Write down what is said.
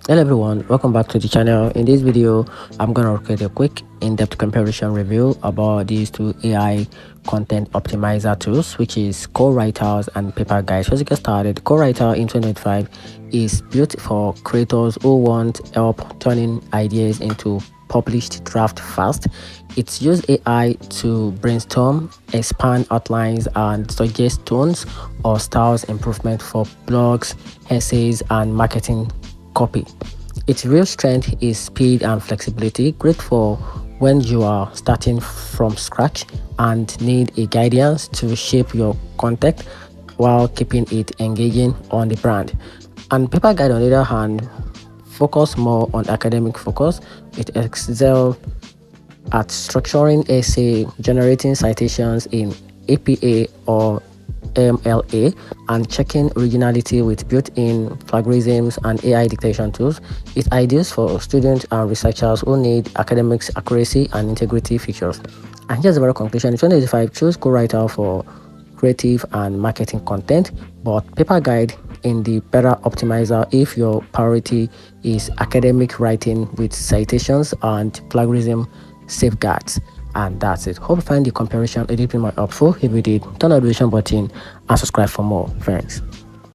Hello everyone, welcome back to the channel. In this video I'm gonna create a quick in-depth comparison review about these two AI content optimizer tools, which is CoWriter and PaperGuide. So let's get started. CoWriter in 2025 is built for creators who want help turning ideas into published draft fast. It's used AI to brainstorm, expand outlines, and suggest tones or styles improvement for blogs, essays, and marketing copy. Its real strength is speed and flexibility, great for when you are starting from scratch and need a guidance to shape your content while keeping it engaging on the brand. And PaperGuide, on the other hand, focus more on academic focus. It excels at structuring essay, generating citations in APA or MLA, and checking originality with built-in plagiarisms and AI dictation tools. It's ideal for students and researchers who need academics accuracy and integrity features. And here's the very conclusion. In 2025, choose CoWriter for creative and marketing content, but PaperGuide in the better optimizer if your priority is academic writing with citations and plagiarism safeguards. And that's it. Hope you find the comparison a little bit more helpful. If you did, turn on the notification button and subscribe for more. Thanks.